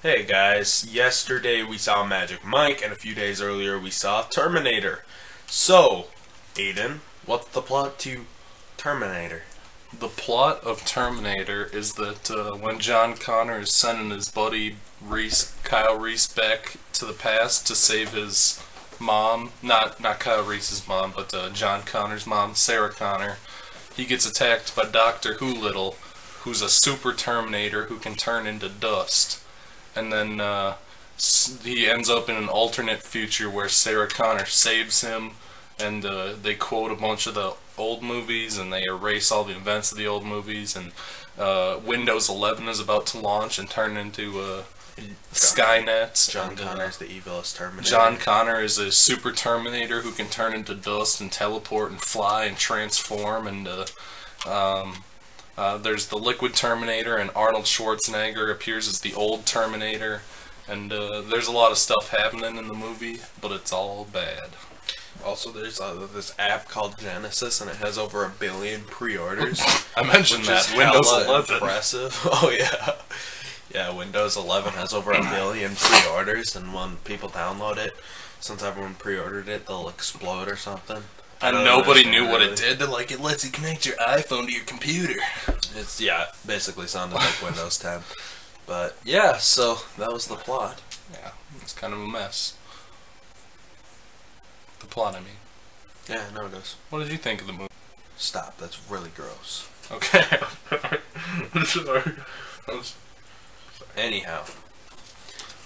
Hey guys, yesterday we saw Magic Mike, and a few days earlier we saw Terminator. So, Aiden, what's the plot to Terminator? The plot of Terminator is that when John Connor is sending his buddy Kyle Reese back to the past to save his mom, not Kyle Reese's mom, but John Connor's mom, Sarah Connor, he gets attacked by Dr. Dolittle, who's a super Terminator who can turn into dust. And then he ends up in an alternate future where Sarah Connor saves him, and they quote a bunch of the old movies, and they erase all the events of the old movies, and Windows 11 is about to launch and turn into Skynet. John Connor's the evilest Terminator. John Connor is a super Terminator who can turn into dust and teleport and fly and transform, and there's the Liquid Terminator, and Arnold Schwarzenegger appears as the old Terminator, and there's a lot of stuff happening in the movie, but it's all bad. Also, there's this app called Genisys, and it has over 1 billion pre-orders. I mentioned that. Windows 11. Impressive. Oh, yeah. Yeah, Windows 11 has over 1 billion pre-orders, and when people download it, since everyone pre-ordered it, they'll explode or something. And nobody knew what it did. They're like, it lets you connect your iPhone to your computer. It's, yeah, basically sounded like Windows 10. But, yeah, so that was the plot. Yeah, it's kind of a mess. The plot, I mean. Yeah, I know it is. What did you think of the movie? Stop, that's really gross. Okay. Sorry. Anyhow,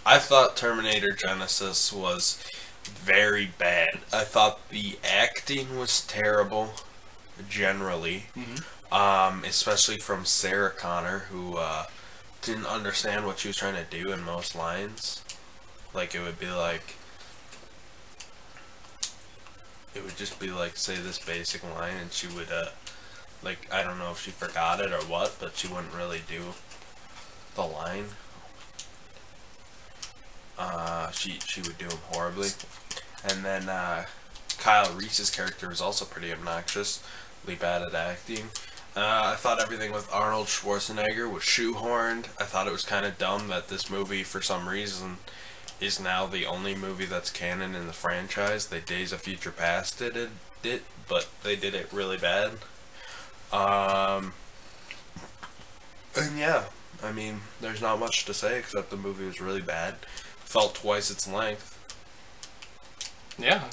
I thought Terminator Genisys was very bad. I thought the acting was terrible, generally. Especially from Sarah Connor, who didn't understand what she was trying to do in most lines. Like, it would just be like, say this basic line, and she would, like, I don't know if she forgot it or what, but she wouldn't really do the line. She would do them horribly. And then Kyle Reese's character was also pretty obnoxiously bad at acting. I thought everything with Arnold Schwarzenegger was shoehorned. I thought it was kind of dumb that this movie, for some reason, is now the only movie that's canon in the franchise. They Days of Future Past did it, but they did it really bad. And yeah, I mean, there's not much to say except the movie was really bad. Felt twice its length. Yeah,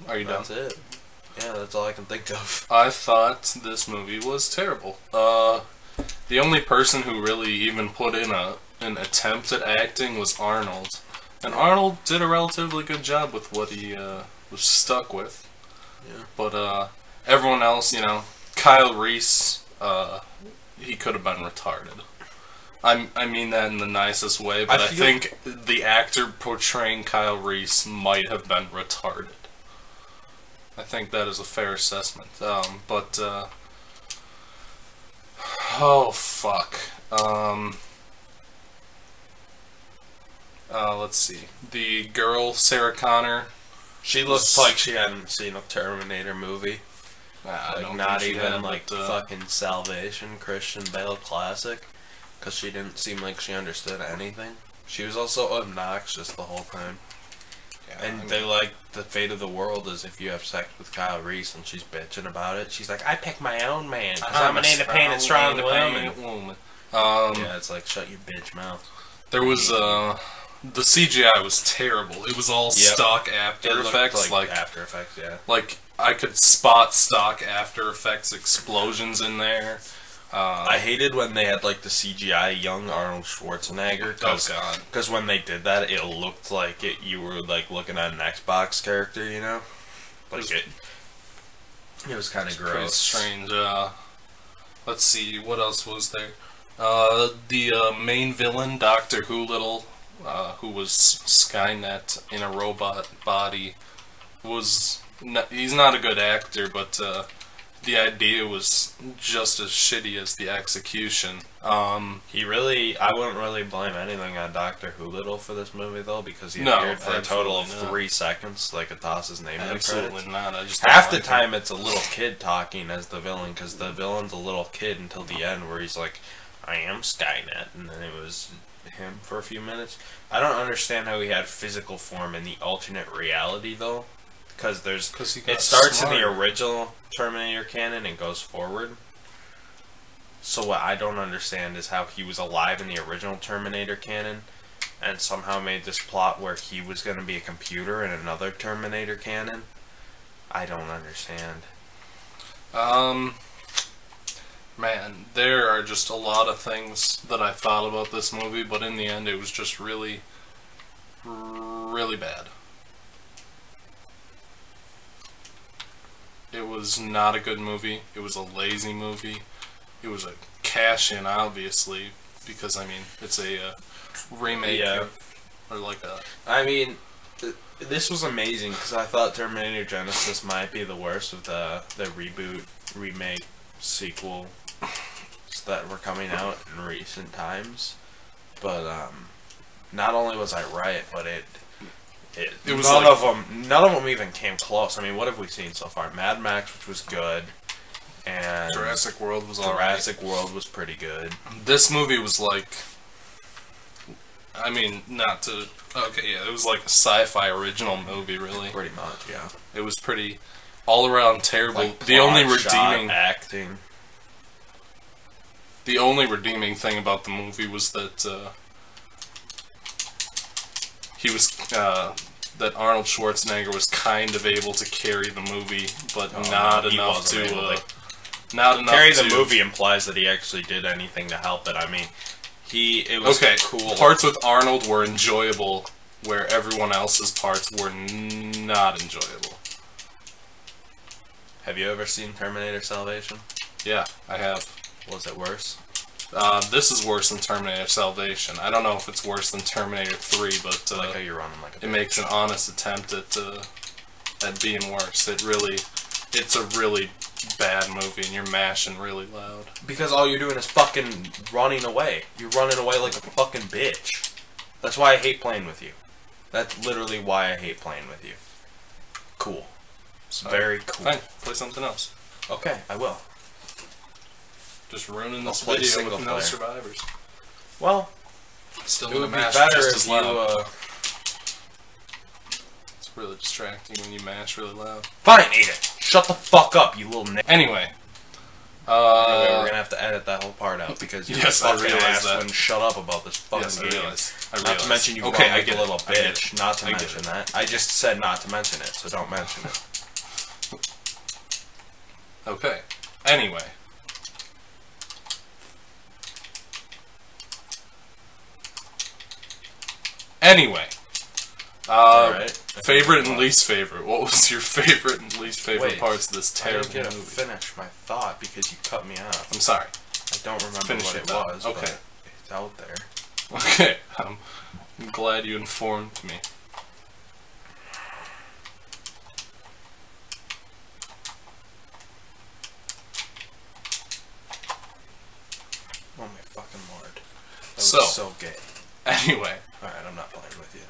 are you done? That's it. Yeah, that's all I can think of. I thought this movie was terrible. The only person who really even put in an attempt at acting was Arnold. And Arnold did a relatively good job with what he was stuck with. Yeah. But everyone else, you know, Kyle Reese, he could have been retarded. I mean that in the nicest way, but I think the actor portraying Kyle Reese might have been retarded. I think that is a fair assessment. Oh fuck. Let's see. The girl, Sarah Connor. She looked like she hadn't seen a Terminator movie. Like, not even like fucking Salvation, Christian Bale classic. Because she didn't seem like she understood anything. She was also obnoxious the whole time. Yeah, and they like, the fate of the world is if you have sex with Kyle Reese and she's bitching about it. She's like, I pick my own man. Because I'm an independent, strong woman. Yeah, it's like, shut your bitch mouth. There was, the CGI was terrible. It was all stock After Effects. Like After Effects, yeah. Like, I could spot stock After Effects explosions in there. I hated when they had like the CGI young Arnold Schwarzenegger. Because when they did that, it looked like you were like looking at an Xbox character, you know? Like it was kind of gross. Pretty strange. Let's see, what else was there? The main villain, Dr. Dolittle, who was Skynet in a robot body, he's not a good actor, but the idea was just as shitty as the execution. I wouldn't really blame anything on Dr. Dolittle for this movie, though, because he appeared for a total of 3 seconds, like it toss his name in the credits. Absolutely not. Half the time it's a little kid talking as the villain, because the villain's a little kid until the end, where he's like, I am Skynet, and then it was him for a few minutes. I don't understand how he had physical form in the alternate reality, though. Because it starts in the original Terminator canon and goes forward. So what I don't understand is how he was alive in the original Terminator canon and somehow made this plot where he was going to be a computer in another Terminator canon. I don't understand. Man, there are just a lot of things that I thought about this movie, but in the end it was just really, really bad. It was not a good movie. It was a lazy movie. It was a cash-in, obviously, because, I mean, it's a remake or like a... I mean, this was amazing, because I thought Terminator Genisys might be the worst of the reboot, remake, sequel that were coming out in recent times. But, not only was I right, but it was none of them even came close. I mean, what have we seen so far? Mad Max, which was good, and Jurassic World was World was pretty good. This movie was like, I mean, not to it was like a sci-fi original movie, really. Pretty much, yeah. It was pretty all around terrible. Like the only redeeming acting. The only redeeming thing about the movie was that that Arnold Schwarzenegger was kind of able to carry the movie, but not enough to carry the movie implies that he actually did anything to help it. I mean, it was cool. Parts with Arnold were enjoyable, where everyone else's parts were not enjoyable. Have you ever seen Terminator Salvation? Yeah, I have. Was it worse? This is worse than Terminator Salvation. I don't know if it's worse than Terminator 3, but I like how you're running like a bitch. It makes an honest attempt at being worse. It's a really bad movie, and you're mashing really loud. Because all you're doing is fucking running away. You're running away like a fucking bitch. That's why I hate playing with you. That's literally why I hate playing with you. Cool. It's very cool. Fine, play something else. Okay, I will. Just ruining this video with no survivors. Well, still it would be mash better just if as you, loud. It's really distracting when you mash really loud. Fine, Aiden. Shut the fuck up, you little Anyway. Anyway, we're gonna have to edit that whole part out because you fucking ass that. wouldn't shut up about this fucking game. I realize. Not to mention you okay, like a little bitch. Not to mention it. that. I just said not to mention it, so don't mention it. Okay. Anyway. Alright. Favorite and least favorite. What was your favorite and least favorite parts of this terrible movie? I didn't get to finish my thought because you cut me off. I'm sorry. I don't remember what it was, okay. But it's out there. Okay. I'm glad you informed me. Oh my fucking lord. That was so gay. Anyway. Alright, I'm not playing with you.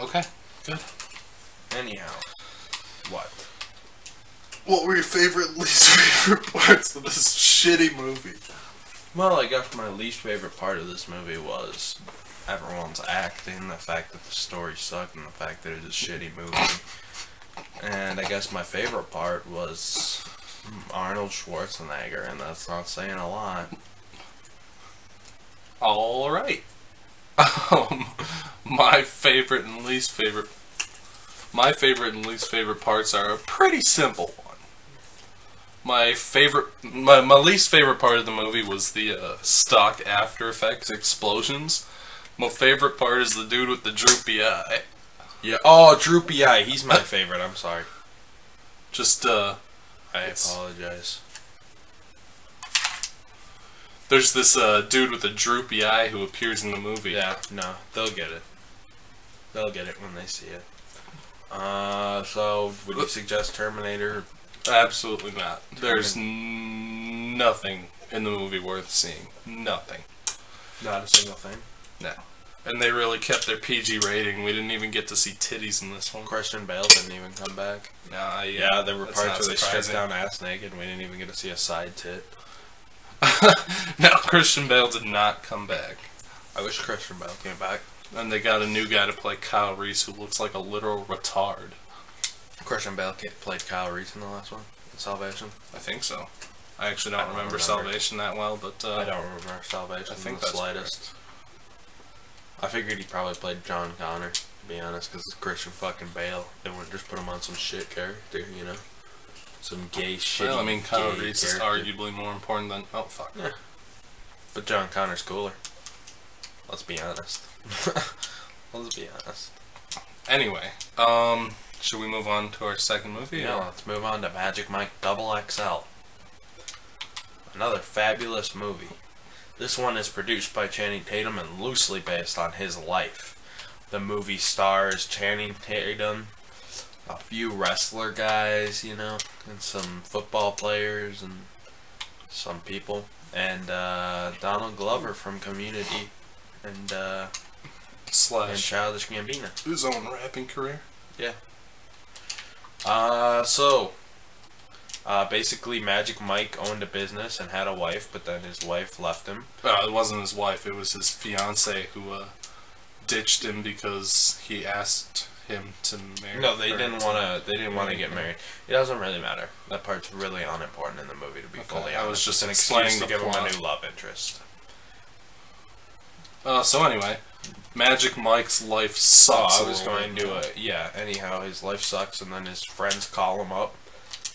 Okay, good. Anyhow. What? What were your favorite and least favorite parts of this shitty movie? Well, I guess my least favorite part of this movie was everyone's acting, the fact that the story sucked, and the fact that it was a shitty movie. And I guess my favorite part was Arnold Schwarzenegger, and that's not saying a lot. Alright. My favorite and least favorite parts are a pretty simple one. My least favorite part of the movie was the stock After Effects explosions. My favorite part is the dude with the droopy eye. Yeah. Oh, droopy eye. He's my favorite. I'm sorry. Just I apologize. There's this dude with a droopy eye who appears in the movie. Yeah, no, they'll get it. They'll get it when they see it. So, would you suggest Terminator? Absolutely not. There's nothing in the movie worth seeing. Nothing. Not a single thing? No. And they really kept their PG rating. We didn't even get to see titties in this one. Christian Bale didn't even come back. Nah, yeah, there were parts where they stripped down ass naked and we didn't even get to see a side tit. No, Christian Bale did not come back. I wish Christian Bale came back. And they got a new guy to play Kyle Reese who looks like a literal retard. Christian Bale played Kyle Reese in the last one, in Salvation. I think so. I actually don't remember Salvation that well, but I don't remember Salvation I think in the that's slightest. I figured he probably played John Connor, to be honest, because it's Christian fucking Bale. They wouldn't just put him on some shit character, you know? Some gay shit. Well, I mean, Kyle Reese is arguably more important than... Oh, fuck. Yeah. But John Connor's cooler. Let's be honest. Let's be honest. Anyway, should we move on to our second movie? Yeah, let's move on to Magic Mike XXL. Another fabulous movie. This one is produced by Channing Tatum and loosely based on his life. The movie stars Channing Tatum, a few wrestler guys, you know, and some football players and some people, and Donald Glover from Community, and Childish Gambino. His own rapping career. Yeah. Basically Magic Mike owned a business and had a wife, but then his wife left him. It wasn't his wife, it was his fiance who ditched him because he asked him to marry. No, they didn't want to get married. It doesn't really matter. That part's really unimportant in the movie, to be fully honest. I was just an explaining excuse to give plot. him a new love interest. So anyway, Magic Mike's life sucks. I was going to anyhow, his life sucks, and then his friends call him up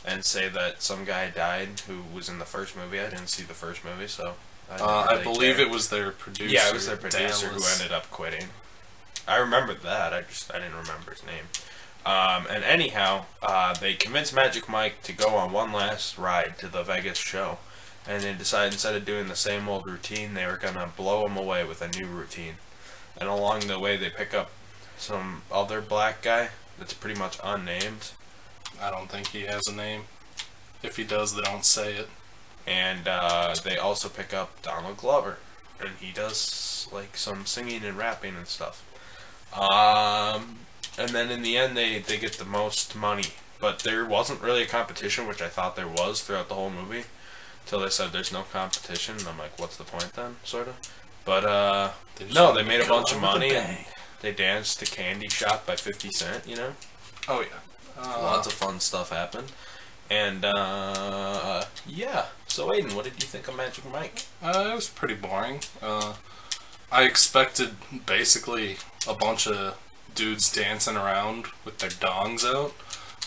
and say that some guy died who was in the first movie. I didn't see the first movie, so I believe it was their producer. Yeah, it was their producer Dallas. who ended up quitting. I remembered that. I didn't remember his name. And anyhow, they convinced Magic Mike to go on one last ride to the Vegas show, and they decided instead of doing the same old routine, they were gonna blow him away with a new routine. And along the way, they pick up some other black guy that's pretty much unnamed. I don't think he has a name. If he does, they don't say it. And they also pick up Donald Glover, and he does like some singing and rapping and stuff. And then in the end, they get the most money. But there wasn't really a competition, which I thought there was throughout the whole movie, till they said there's no competition. And I'm like, what's the point then, sort of? But no, they made a bunch of money, and they danced to Candy Shop by 50 Cent, you know? Oh yeah. Lots of fun stuff happened. And, yeah. So, Aiden, what did you think of Magic Mike? It was pretty boring. I expected basically a bunch of dudes dancing around with their dongs out,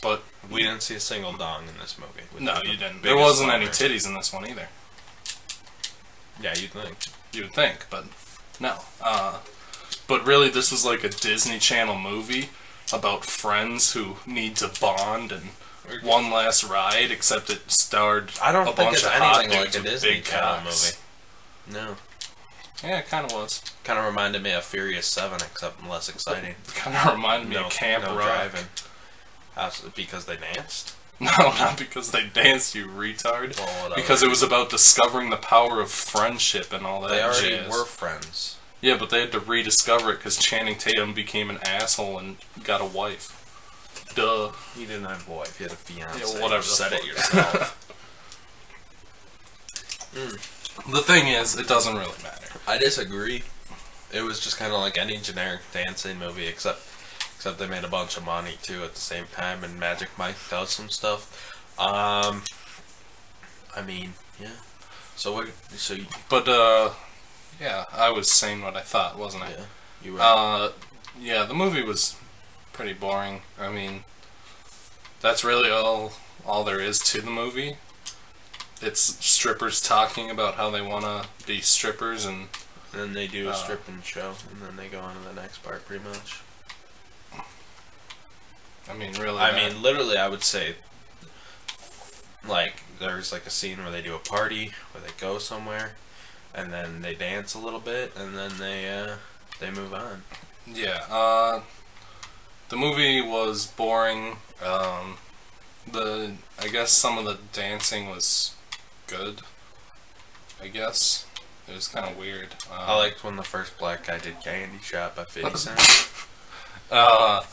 but... We didn't see a single dong in this movie. No, you didn't. There wasn't any titties in this one either. Yeah, you'd think. You would think, but no. But really, this was like a Disney Channel movie about friends who need to bond and one last ride, except it starred I don't a think bunch it's of hot anything like dudes a with Disney big Channel cocks. movie. No. Yeah, it kind of was. Kind of reminded me of Furious 7, except less exciting. Kind of reminded me of Camp Rock. Driving. Because they danced? No, not because they danced, you retard. Well, because it was about discovering the power of friendship and all that They already jazz. were friends. Yeah, but they had to rediscover it because Channing Tatum became an asshole and got a wife. Duh. He didn't have a wife, he had a fiance. Yeah, whatever. You said it yourself. The thing is, it doesn't really matter. I disagree. It was just kind of like any generic dancing movie, except they made a bunch of money too at the same time, and Magic Mike does some stuff. I mean, yeah. Yeah, I was saying what I thought, wasn't I? Yeah, you were. Yeah, the movie was pretty boring. I mean, that's really all there is to the movie. It's strippers talking about how they want to be strippers, and then they do a stripping show, and then they go on to the next part, pretty much. I mean, really. Literally, I would say, like, there's like a scene where they do a party, where they go somewhere, and then they dance a little bit, and then they move on. Yeah. The movie was boring. I guess some of the dancing was good. I guess it was kind of weird. I liked when the first black guy did Candy Shop by 50 Cent. And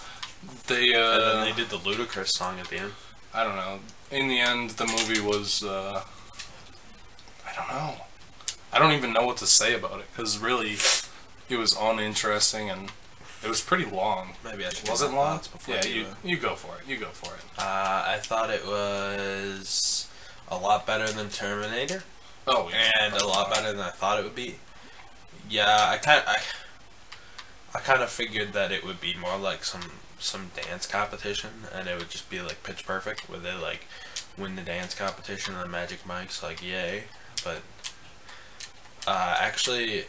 then they did the Ludacris song at the end. I don't know. In the end, the movie was, I don't know. I don't even know what to say about it because really, it was uninteresting and it was pretty long. Maybe I should. Was it long? Before Yeah, you go for it. You go for it. I thought it was a lot better than Terminator. Oh, yeah. And a lot better than I thought it would be. Yeah, I kind of figured that it would be more like some dance competition, and it would just be like Pitch Perfect, where they like win the dance competition and the Magic Mike's like yay. But actually,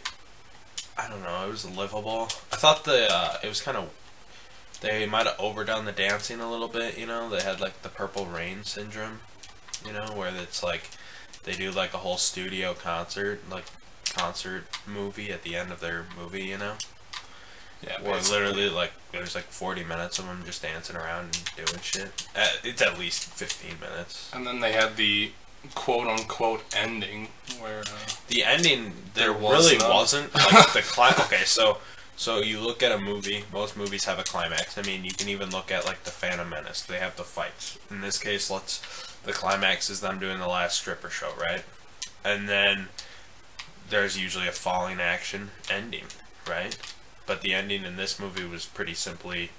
I don't know, it was livable. I thought it was kind of, they might have overdone the dancing a little bit, you know. They had like the Purple Rain syndrome, you know, where it's like they do like a whole studio concert movie at the end of their movie, you know. Yeah, or literally like there's like 40 minutes of them just dancing around and doing shit. It's at least 15 minutes. And then they had the quote-unquote ending where the ending there was really none. wasn't like the okay, so you look at a movie, most movies have a climax. I mean, you can even look at like the Phantom Menace, they have the fights. In this case, the climax is them doing the last stripper show, right? And then there's usually a falling action ending, right? But the ending in this movie was pretty simply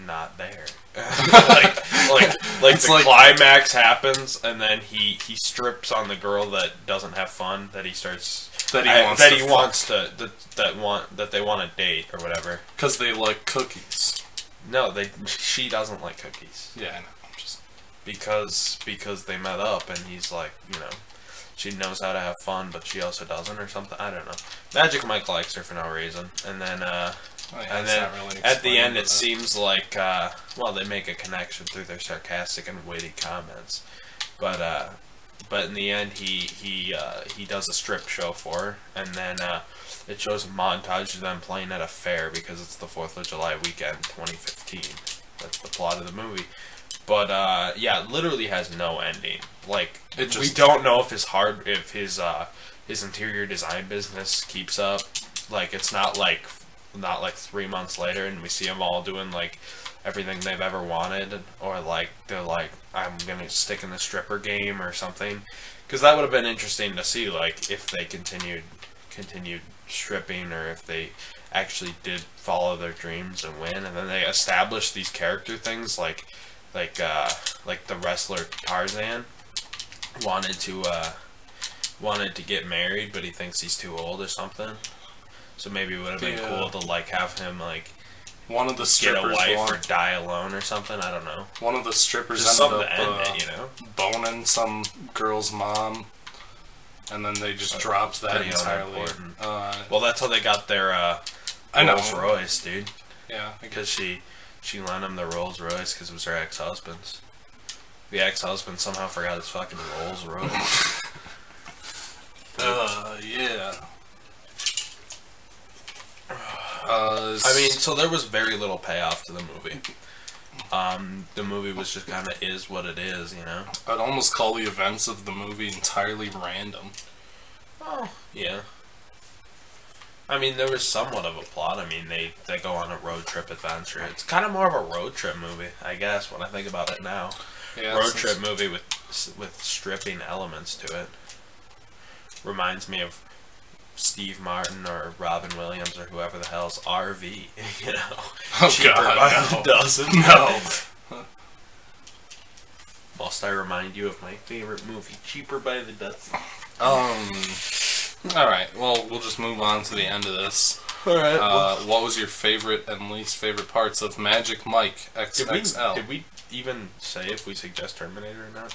not there. like the climax happens, and then he strips on the girl that doesn't have fun, that they want to date or whatever. Because they like cookies. No, she doesn't like cookies. Yeah, I know. Because they met up, and he's like, you know, she knows how to have fun, but she also doesn't, or something. I don't know. Magic Mike likes her for no reason, and then really at the end, it seems like well, they make a connection through their sarcastic and witty comments, but in the end, he does a strip show for her, and then it shows a montage of them playing at a fair because it's the 4th of July weekend, 2015. That's the plot of the movie. But yeah, it literally has no ending. Like, we don't know if his interior design business keeps up. Like, it's not like 3 months later and we see them all doing like everything they've ever wanted, or like they're like, I'm gonna stick in the stripper game or something. Because that would have been interesting to see, like, if they continued stripping, or if they actually did follow their dreams and win, and then they established these character things like the wrestler Tarzan wanted to get married, but he thinks he's too old or something. So maybe it would have been cool to like have him like one of the strippers get a wife or die alone or something. I don't know. One of the strippers just ended up to end it, you know, boning some girl's mom, and then they just dropped that entirely. Well, that's how they got their Rolls Royce, dude. Yeah, because she lent him the Rolls Royce because it was her ex-husband's. The ex-husband somehow forgot his fucking Rolls Royce. Yeah. I mean, so there was very little payoff to the movie. The movie was just kind of is what it is, you know? I'd almost call the events of the movie entirely random. Oh, yeah. I mean, there was somewhat of a plot. I mean, they go on a road trip adventure. It's kind of more of a road trip movie, I guess, when I think about it now. Yeah, road trip movie with stripping elements to it. Reminds me of Steve Martin or Robin Williams or whoever the hell's RV, you know. Oh, Cheaper God, by no. the dozen. No. Must I remind you of my favorite movie, Cheaper by the Dozen? Alright, well, we'll just move on to the end of this. Alright. What was your favorite and least favorite parts of Magic Mike XXL? Did we even say if we suggest Terminator or not?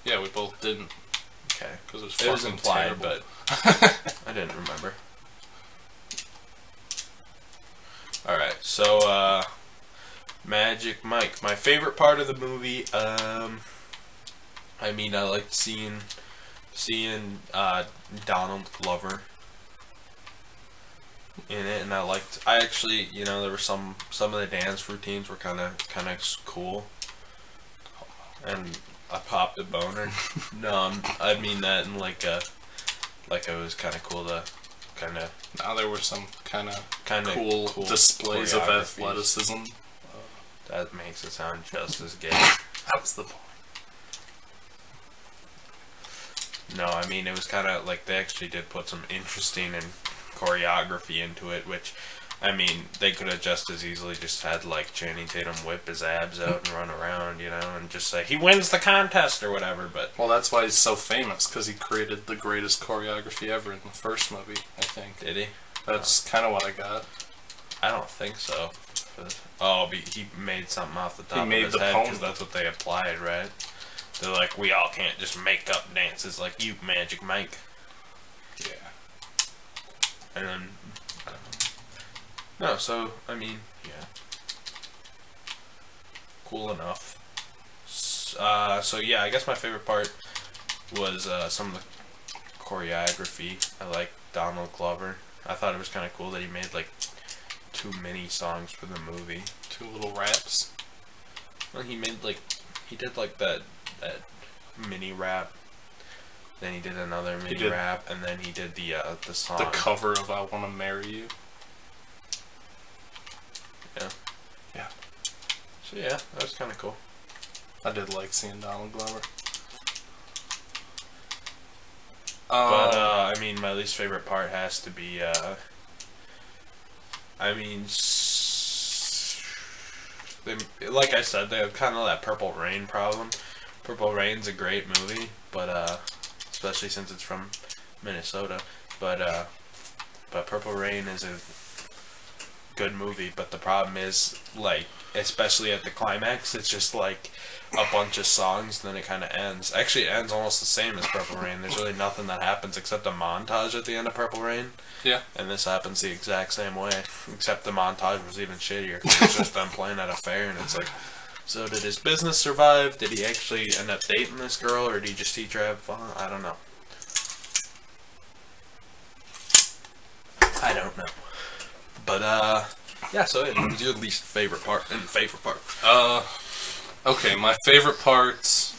Yeah, we both didn't. Okay. Because it was implied, terrible. but I didn't remember. Alright, so, Magic Mike. My favorite part of the movie, I mean, I liked seeing Donald Glover in it, and I actually, you know, there were some of the dance routines were kind of cool, and I popped a boner. No, I mean that in like it was kind of cool to kind of. Now there were some kind of cool displays of athleticism. That makes it sound just as gay. That was the point. No, I mean, it was kind of like they actually did put some interesting and choreography into it, which, I mean, they could have just as easily just had, like, Channing Tatum whip his abs out and run around, you know, and just say, he wins the contest or whatever, but... Well, that's why he's so famous, because he created the greatest choreography ever in the first movie, I think. Did he? That's kind of what I got. I don't think so. Oh, he made something off the top of his head, because that's what they applied, right? They're like, we all can't just make up dances like you, Magic Mike. Yeah. And then, I don't know. No, so, I mean, yeah. Cool enough. So yeah, I guess my favorite part was some of the choreography. I like Donald Glover. I thought it was kind of cool that he made, like, 2 mini songs for the movie. 2 little raps. Well, he made, like, he did, like, that mini rap, then he did another mini rap, and then he did the song. The cover of I Wanna Marry You. Yeah. Yeah. So yeah, that was kind of cool. I did like seeing Donald Glover. But, I mean, my least favorite part has to be, I mean, like I said, they have kind of that Purple Rain problem. Purple Rain's a great movie, but especially since it's from Minnesota. But Purple Rain is a good movie. But the problem is, like, especially at the climax, it's just like a bunch of songs, and then it kind of ends. Actually, it ends almost the same as Purple Rain. There's really nothing that happens except a montage at the end of Purple Rain. Yeah. And this happens the exact same way, except the montage was even shittier. It's just them playing at a fair, and it's like. So did his business survive? Did he actually end up dating this girl, or did he just teach her to have fun? I don't know. I don't know. But, yeah, so what was your least favorite part and favorite part? Okay, my favorite parts,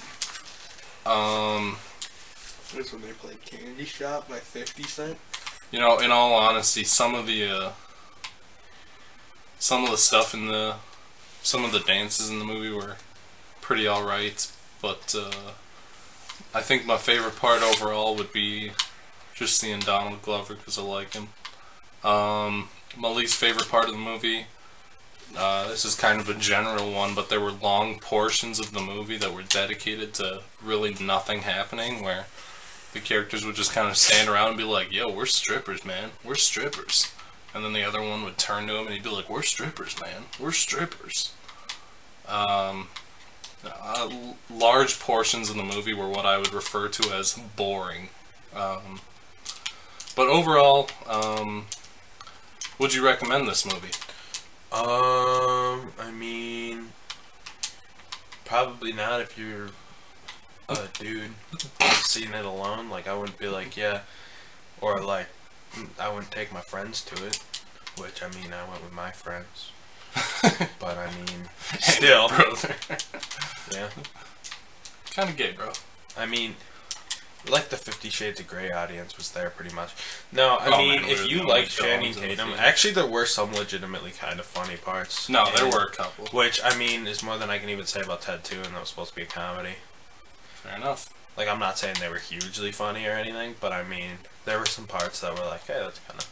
This when they played Candy Shop by 50 Cent? You know, in all honesty, some of the stuff in some of the dances in the movie were pretty alright, but I think my favorite part overall would be just seeing Donald Glover because I like him. My least favorite part of the movie, this is kind of a general one, but there were long portions of the movie that were dedicated to really nothing happening, where the characters would just kind of stand around and be like, yo, we're strippers, man, we're strippers. And then the other one would turn to him and he'd be like, we're strippers, man, we're strippers. Large portions of the movie were what I would refer to as boring. But overall, would you recommend this movie? I mean, probably not if you're a dude seeing it alone. Like, I wouldn't be like, yeah, or like, I wouldn't take my friends to it, which, I mean, I went with my friends. But, I mean, still. Brother. Yeah. Kind of gay, bro. I mean, like the 50 Shades of Grey audience was there pretty much. No, I mean, man, if you like Channing Tatum, actually there were some legitimately kind of funny parts. No, there were a couple. Which, I mean, is more than I can even say about Ted 2, and that was supposed to be a comedy. Fair enough. Like, I'm not saying they were hugely funny or anything, but I mean, there were some parts that were like, hey, that's kind of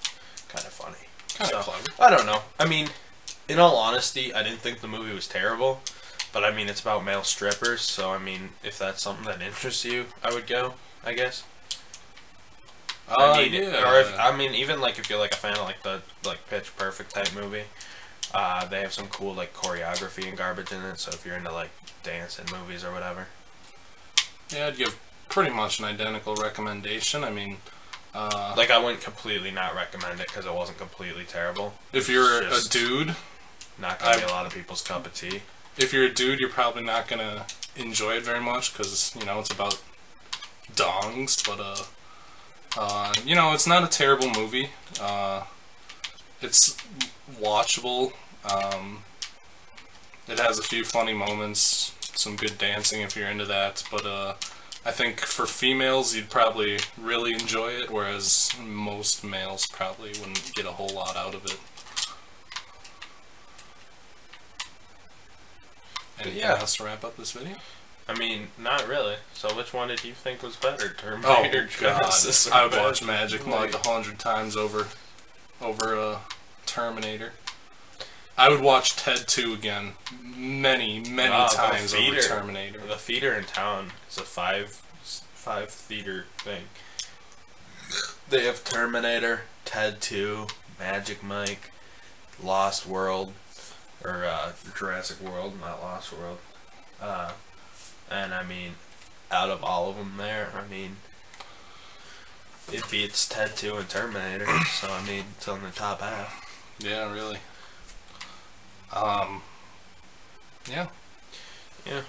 funny. Kind of clever. I don't know. I mean, in all honesty, I didn't think the movie was terrible, but I mean, it's about male strippers, so I mean, if that's something that interests you, I would go, I guess. I mean, yeah. Or if, I mean, even like if you're like a fan of like the Pitch Perfect type movie, they have some cool like choreography and garbage in it. So if you're into like dance and movies or whatever, yeah, I'd give pretty much an identical recommendation. I mean, like I wouldn't completely not recommend it because it wasn't completely terrible. If you're a dude, not gonna be a lot of people's cup of tea. If you're a dude, you're probably not gonna enjoy it very much because you know it's about dongs, but you know, it's not a terrible movie. It's watchable. It has a few funny moments, some good dancing if you're into that, but I think for females you'd probably really enjoy it, whereas most males probably wouldn't get a whole lot out of it. Anything else to wrap up this video? I mean, not really. So which one did you think was better, Oh Terminator God, Genisys or I would watch Magic Magic Mike 100 times over Terminator. I would watch Ted 2 again many times over Terminator. The theater in town is a five theater thing. They have Terminator, Ted 2, Magic Mike, Lost World, or Jurassic World, not Lost World. And I mean, out of all of them there, I mean, it beats Ted 2 and Terminator, so I mean, it's on the top half. Yeah, really. Yeah. Yeah.